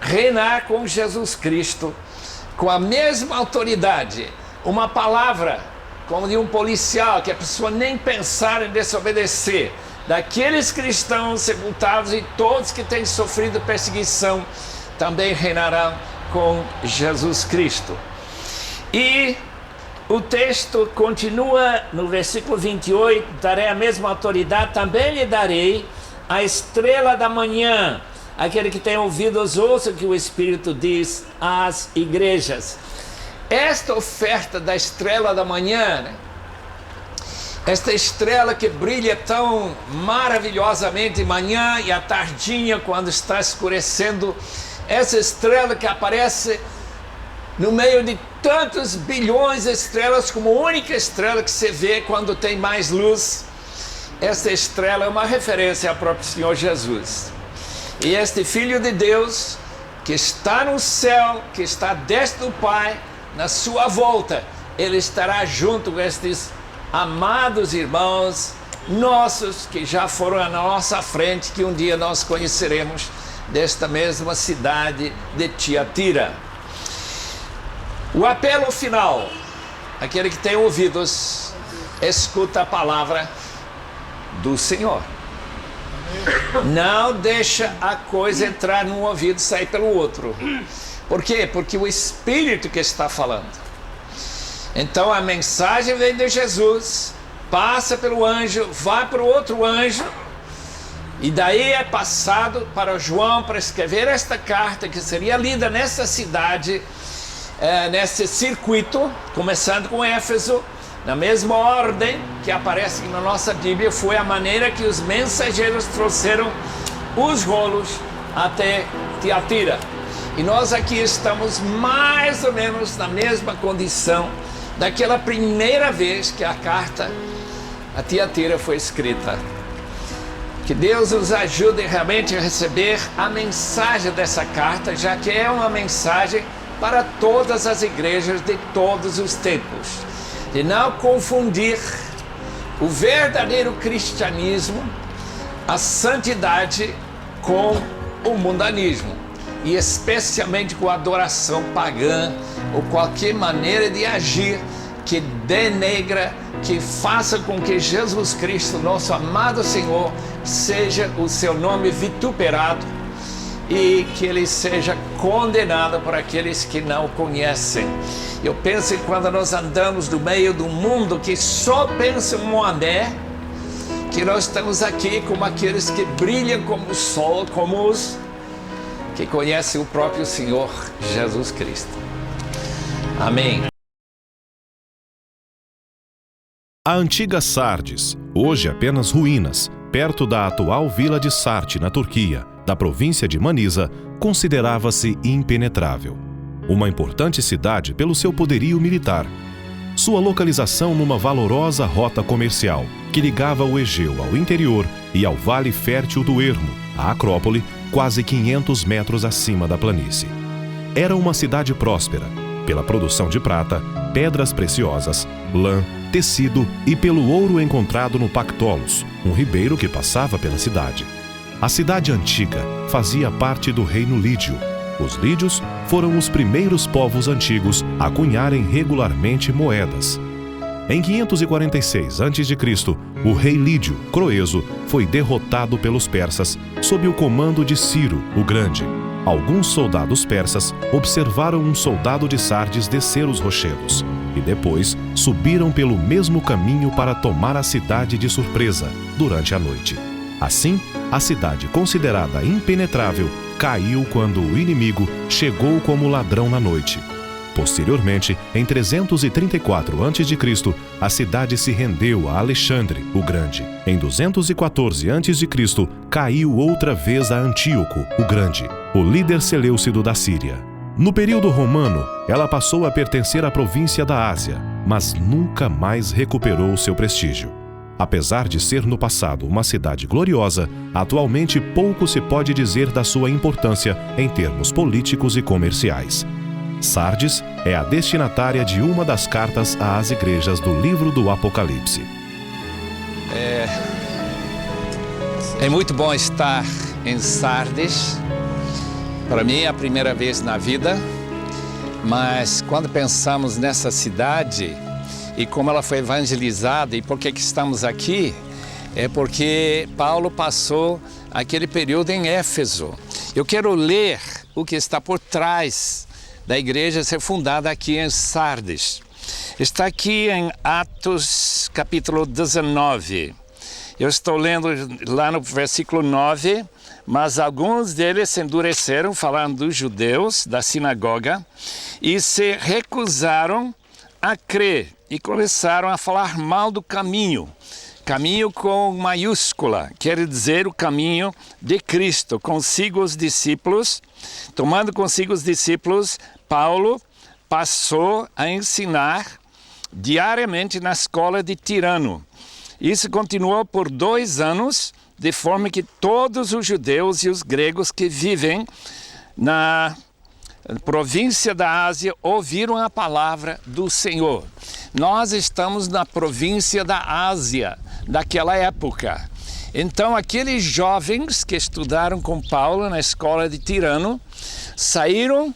reinar com Jesus Cristo, com a mesma autoridade. Uma palavra, como de um policial, que a pessoa nem pensar em desobedecer, daqueles cristãos sepultados e todos que têm sofrido perseguição, também reinarão com Jesus Cristo. E o texto continua no versículo 28, darei a mesma autoridade, também lhe darei a estrela da manhã. Aquele que tem ouvidos, ouça o que o Espírito diz às igrejas. Esta oferta da estrela da manhã, né? Esta estrela que brilha tão maravilhosamente de manhã e à tardinha, quando está escurecendo, essa estrela que aparece no meio de tantos bilhões de estrelas, como única estrela que se vê quando tem mais luz. Esta estrela é uma referência ao próprio Senhor Jesus. E este Filho de Deus, que está no céu, que está desde o Pai, na sua volta, ele estará junto com estes amados irmãos nossos, que já foram à nossa frente, que um dia nós conheceremos, desta mesma cidade de Tiatira. O apelo final, aquele que tem ouvidos, escuta a palavra do Senhor. Não deixa a coisa entrar num ouvido e sair pelo outro. Por quê? Porque o Espírito que está falando. Então a mensagem vem de Jesus, passa pelo anjo, vai para o outro anjo, e daí é passado para João para escrever esta carta que seria lida nessa cidade, nesse circuito, começando com Éfeso, na mesma ordem que aparece na nossa Bíblia. Foi a maneira que os mensageiros trouxeram os rolos até Tiatira. E nós aqui estamos mais ou menos na mesma condição daquela primeira vez que a carta a Tiatira foi escrita. Que Deus nos ajude realmente a receber a mensagem dessa carta, já que é uma mensagem para todas as igrejas de todos os tempos. De não confundir o verdadeiro cristianismo, a santidade, com o mundanismo. E especialmente com a adoração pagã, ou qualquer maneira de agir que denegra, que faça com que Jesus Cristo, nosso amado Senhor, seja o seu nome vituperado e que ele seja condenado por aqueles que não o conhecem. Eu penso que quando nós andamos no meio do mundo que só pensa em Moabé, que nós estamos aqui como aqueles que brilham como o sol, como os que conhecem o próprio Senhor Jesus Cristo. Amém. A antiga Sardes, hoje apenas ruínas, perto da atual vila de Sarte, na Turquia, da província de Manisa, considerava-se impenetrável. Uma importante cidade pelo seu poderio militar. Sua localização numa valorosa rota comercial que ligava o Egeu ao interior e ao vale fértil do Ermo, a Acrópole, quase 500 metros acima da planície. Era uma cidade próspera, pela produção de prata, pedras preciosas, lã, tecido e pelo ouro encontrado no Pactolus, um ribeiro que passava pela cidade. A cidade antiga fazia parte do reino lídio. Os lídios foram os primeiros povos antigos a cunharem regularmente moedas. Em 546 a.C., o rei lídio, Croeso, foi derrotado pelos persas sob o comando de Ciro, o Grande. Alguns soldados persas observaram um soldado de Sardes descer os rochedos e depois subiram pelo mesmo caminho para tomar a cidade de surpresa durante a noite. Assim, a cidade considerada impenetrável caiu quando o inimigo chegou como ladrão na noite. Posteriormente, em 334 a.C., a cidade se rendeu a Alexandre, o Grande. Em 214 a.C., caiu outra vez a Antíoco, o Grande, o líder seleucido da Síria. No período romano, ela passou a pertencer à província da Ásia, mas nunca mais recuperou seu prestígio. Apesar de ser no passado uma cidade gloriosa, atualmente pouco se pode dizer da sua importância em termos políticos e comerciais. Sardes é a destinatária de uma das cartas às igrejas do livro do Apocalipse. É muito bom estar em Sardes, Para mim é a primeira vez na vida, mas quando pensamos nessa cidade e como ela foi evangelizada e por que estamos aqui, é porque Paulo passou aquele período em Éfeso. Eu quero ler o que está por trás da igreja ser fundada aqui em Sardes. Está aqui em Atos capítulo 19. Eu estou lendo lá no versículo 9, mas alguns deles se endureceram, falando dos judeus da sinagoga, e se recusaram a crer e começaram a falar mal do caminho. Caminho com maiúscula, quer dizer o caminho de Cristo, consigo os discípulos. Tomando consigo os discípulos, Paulo passou a ensinar diariamente na escola de Tirano. Isso continuou por 2 anos, de forma que todos os judeus e os gregos que vivem na província da Ásia ouviram a palavra do Senhor. Nós estamos na província da Ásia, daquela época. Então, aqueles jovens que estudaram com Paulo na escola de Tirano, saíram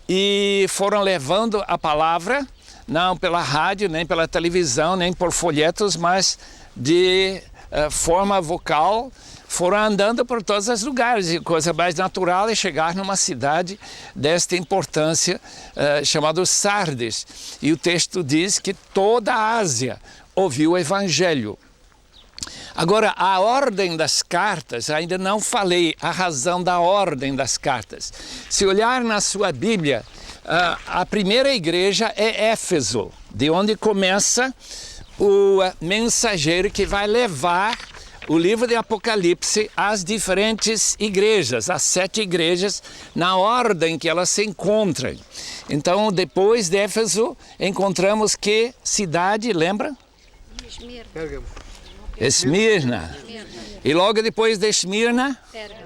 e foram levando a palavra, não pela rádio, nem pela televisão, nem por folhetos, mas de forma vocal, foram andando por todos os lugares. E coisa mais natural é chegar numa cidade desta importância, chamada Sardes. E o texto diz que toda a Ásia ouviu o Evangelho. Agora, a ordem das cartas, ainda não falei a razão da ordem das cartas. Se olhar na sua Bíblia, a primeira igreja é Éfeso, de onde começa o mensageiro que vai levar o livro de Apocalipse às diferentes igrejas, às 7 igrejas, na ordem que elas se encontram. Então, depois de Éfeso, encontramos que cidade, lembra? Esmirna. E logo depois de Esmirna,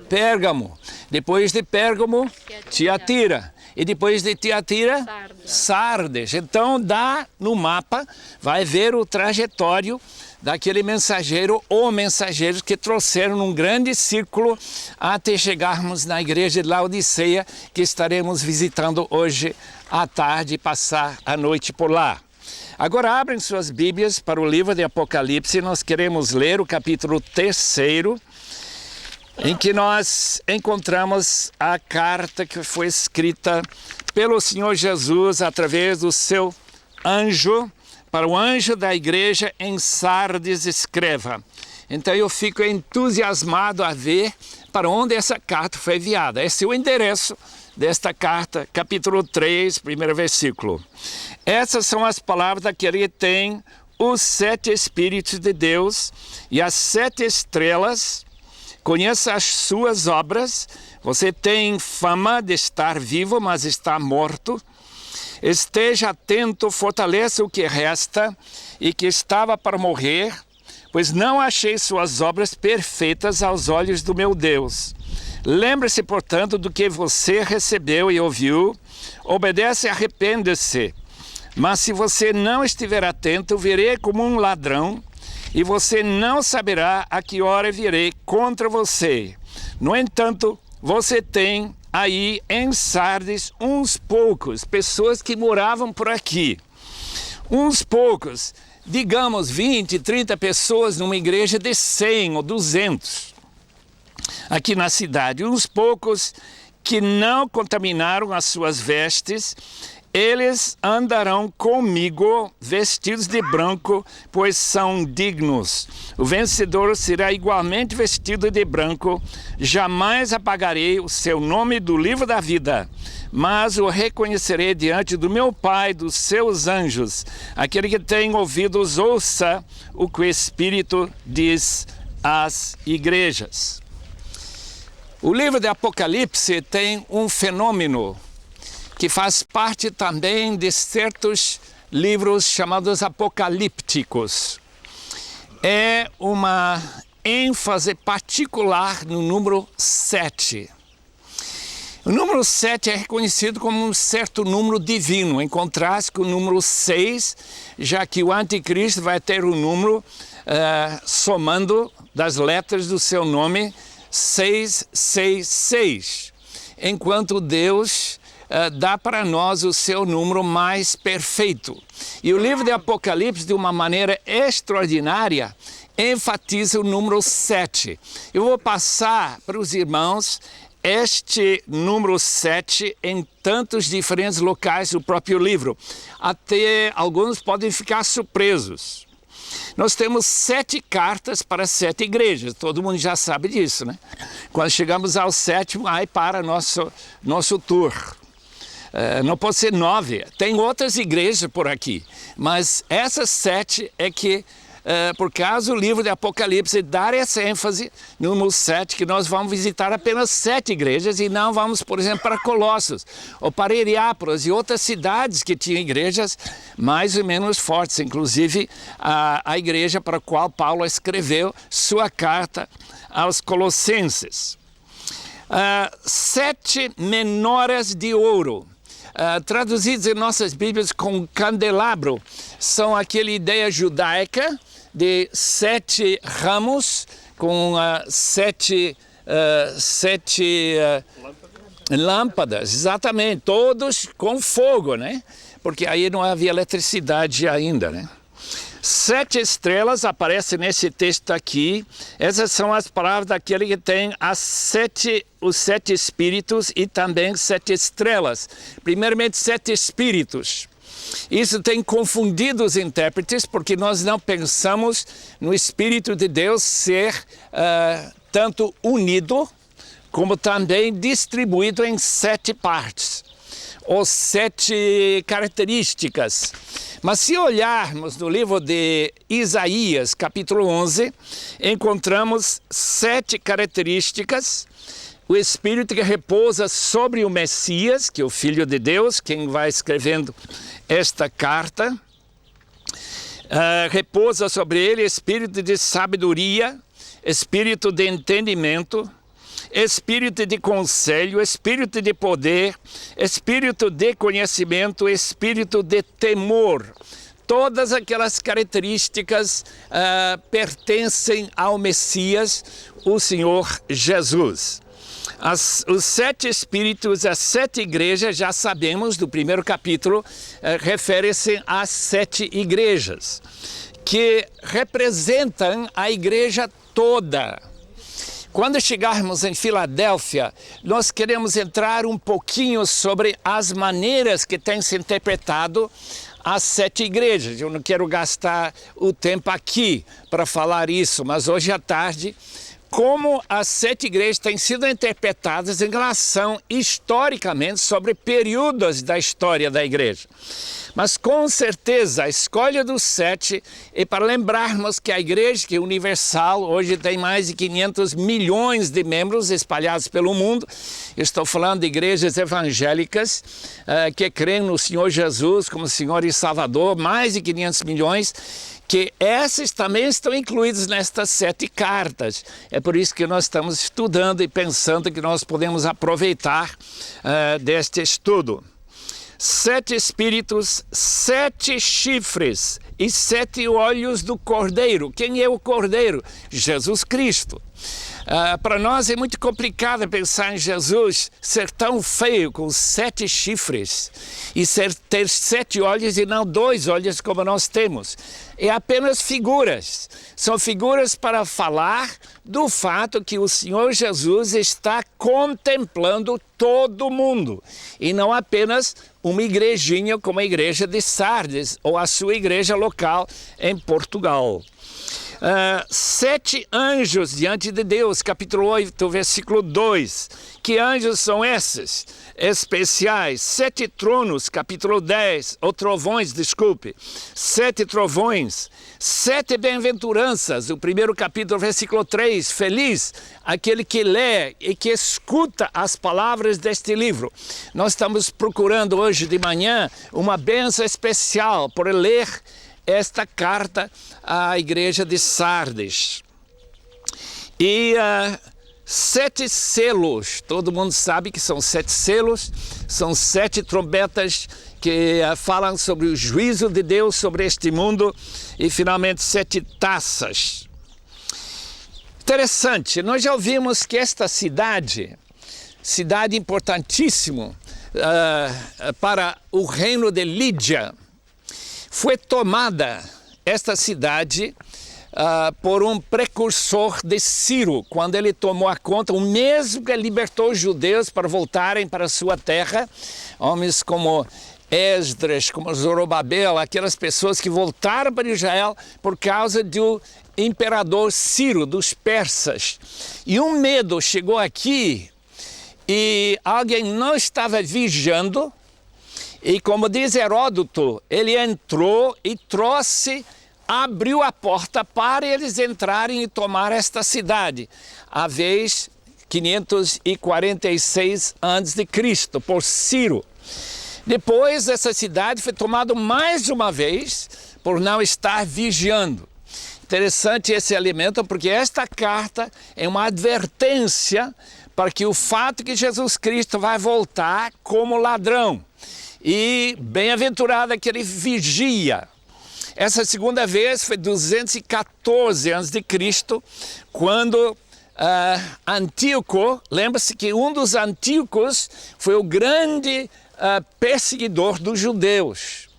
Pérgamo. Depois de Pérgamo, Tiatira. E depois de Tiatira, Sardes. Então dá no mapa, vai ver o trajetório daquele mensageiro ou mensageiros que trouxeram num grande círculo até chegarmos na igreja de Laodiceia, que estaremos visitando hoje à tarde e passar a noite por lá. Agora abrem suas Bíblias para o livro de Apocalipse. Nós queremos ler o capítulo 3º, em que nós encontramos a carta que foi escrita pelo Senhor Jesus através do seu anjo, para o anjo da igreja em Sardes escreva. Então eu fico entusiasmado a ver para onde essa carta foi enviada. Esse é o endereço desta carta, capítulo 3, primeiro versículo. Essas são as palavras daquele que tem os 7 Espíritos de Deus e as 7 estrelas. Conheça as suas obras. Você tem fama de estar vivo, mas está morto. Esteja atento, fortaleça o que resta e que estava para morrer, pois não achei suas obras perfeitas aos olhos do meu Deus. Lembre-se, portanto, do que você recebeu e ouviu, obedece e arrepende-se. Mas se você não estiver atento, virei como um ladrão, e você não saberá a que hora virei contra você. No entanto, você tem aí em Sardes uns poucos, pessoas que moravam por aqui. Uns poucos, digamos 20, 30 pessoas numa igreja de 100 ou 200 aqui na cidade. Uns poucos que não contaminaram as suas vestes. Eles andarão comigo vestidos de branco, pois são dignos. O vencedor será igualmente vestido de branco. Jamais apagarei o seu nome do livro da vida, mas o reconhecerei diante do meu Pai, dos seus anjos. Aquele que tem ouvidos, ouça o que o Espírito diz às igrejas. O livro de Apocalipse tem um fenômeno que faz parte também de certos livros chamados apocalípticos. É uma ênfase particular no número 7. O número 7 é reconhecido como um certo número divino, em contraste com o número 6, já que o anticristo vai ter o número, somando das letras do seu nome, 666. enquanto Deus dá para nós o seu número mais perfeito. E o livro de Apocalipse, de uma maneira extraordinária, enfatiza o número 7. Eu vou passar para os irmãos este número 7 em tantos diferentes locais do próprio livro. Até alguns podem ficar surpresos. Nós temos 7 cartas para 7 igrejas, todo mundo já sabe disso, né? Quando chegamos ao 7º, aí para nosso tour. Não pode ser 9, tem outras igrejas por aqui, mas essas 7 é que, por causa do livro de Apocalipse, dar essa ênfase no número 7, que nós vamos visitar apenas 7 igrejas e não vamos, por exemplo, para Colossos ou para Hierápolis e outras cidades que tinham igrejas mais ou menos fortes, inclusive a igreja para a qual Paulo escreveu sua carta aos Colossenses. 7 menorás de ouro. Traduzidos em nossas Bíblias com candelabro, são aquela ideia judaica de 7 ramos com 7 lâmpadas, exatamente, todos com fogo, né? Porque aí não havia eletricidade ainda, né? 7 estrelas aparecem nesse texto aqui. Essas são as palavras daquele que tem os 7 espíritos e também 7 estrelas. Primeiramente, 7 espíritos. Isso tem confundido os intérpretes, porque nós não pensamos no Espírito de Deus ser tanto unido, como também distribuído em 7 partes, ou 7 características. Mas se olharmos no livro de Isaías, capítulo 11, encontramos 7 características. O Espírito que repousa sobre o Messias, que é o Filho de Deus, quem vai escrevendo esta carta. Repousa sobre ele espírito de sabedoria, espírito de entendimento, espírito de conselho, espírito de poder, espírito de conhecimento, espírito de temor. Todas aquelas características pertencem ao Messias, o Senhor Jesus. Os 7 espíritos, as 7 igrejas, já sabemos do primeiro capítulo, referem-se às 7 igrejas, que representam a igreja toda. Quando chegarmos em Filadélfia, nós queremos entrar um pouquinho sobre as maneiras que têm se interpretado as 7 igrejas. Eu não quero gastar o tempo aqui para falar isso, mas hoje à tarde, como as 7 igrejas têm sido interpretadas em relação, historicamente, sobre períodos da história da igreja. Mas, com certeza, a escolha dos 7 é para lembrarmos que a igreja, que é universal, hoje tem mais de 500 milhões de membros espalhados pelo mundo. Eu estou falando de igrejas evangélicas que creem no Senhor Jesus como Senhor e Salvador, mais de 500 milhões, que essas também estão incluídas nestas 7 cartas. É por isso que nós estamos estudando e pensando que nós podemos aproveitar deste estudo. 7 espíritos, 7 chifres e 7 olhos do Cordeiro. Quem é o Cordeiro? Jesus Cristo. Para nós é muito complicado pensar em Jesus ser tão feio com 7 chifres e ter 7 olhos e não 2 olhos como nós temos. É apenas figuras. São figuras para falar do fato que o Senhor Jesus está contemplando todo mundo e não apenas uma igrejinha como a igreja de Sardes ou a sua igreja local em Portugal. 7 anjos diante de Deus, capítulo 8, versículo 2. Que anjos são esses? Especiais. 7 tronos, capítulo 10, ou trovões, desculpe. 7 trovões. 7 bem-aventuranças, o primeiro capítulo, versículo 3. Feliz aquele que lê e que escuta as palavras deste livro. Nós estamos procurando hoje de manhã uma bênção especial por ler esta carta à igreja de Sardes. E 7 selos, todo mundo sabe que são 7 selos, são 7 trombetas que falam sobre o juízo de Deus sobre este mundo, e finalmente 7 taças. Interessante, nós já ouvimos que esta cidade cidade importantíssima para o reino de Lídia. Foi tomada esta cidade por um precursor de Ciro, quando ele tomou a conta, o mesmo que libertou os judeus para voltarem para sua terra, homens como Esdras, como Zorobabel, aquelas pessoas que voltaram para Israel por causa do imperador Ciro, dos persas. E um medo chegou aqui e alguém não estava vigiando, e como diz Heródoto, ele entrou e abriu a porta para eles entrarem e tomar esta cidade, a vez 546 a.C., por Ciro. Depois, essa cidade foi tomada mais uma vez por não estar vigiando. Interessante esse elemento, porque esta carta é uma advertência para que o fato que Jesus Cristo vai voltar como ladrão. E bem-aventurado aquele vigia. Essa segunda vez foi 214 a.C., quando Antíoco, lembra-se que um dos Antíocos foi o grande perseguidor dos judeus.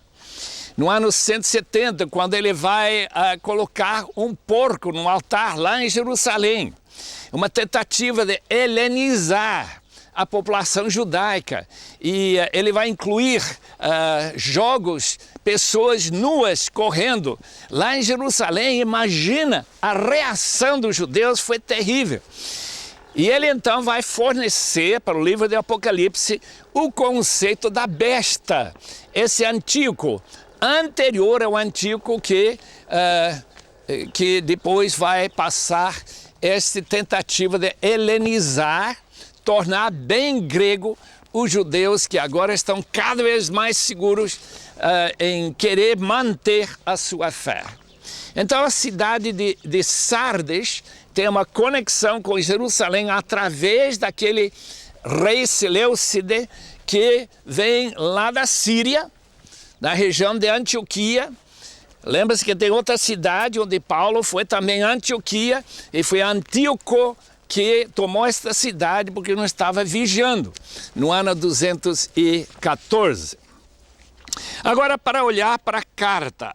No ano 170, quando ele vai colocar um porco no altar lá em Jerusalém, uma tentativa de helenizar a população judaica, e ele vai incluir jogos, pessoas nuas correndo lá em Jerusalém. Imagina, a reação dos judeus foi terrível. E ele então vai fornecer para o livro de Apocalipse o conceito da besta, esse Antíoco, anterior ao Antíoco que depois vai passar essa tentativa de helenizar, tornar bem grego os judeus, que agora estão cada vez mais seguros em querer manter a sua fé. Então a cidade de Sardes tem uma conexão com Jerusalém através daquele rei Seleucide que vem lá da Síria, na região de Antioquia. Lembra-se que tem outra cidade onde Paulo foi também, Antioquia, e foi Antíoco que tomou esta cidade porque não estava vigiando, no ano 214. Agora, para olhar para a carta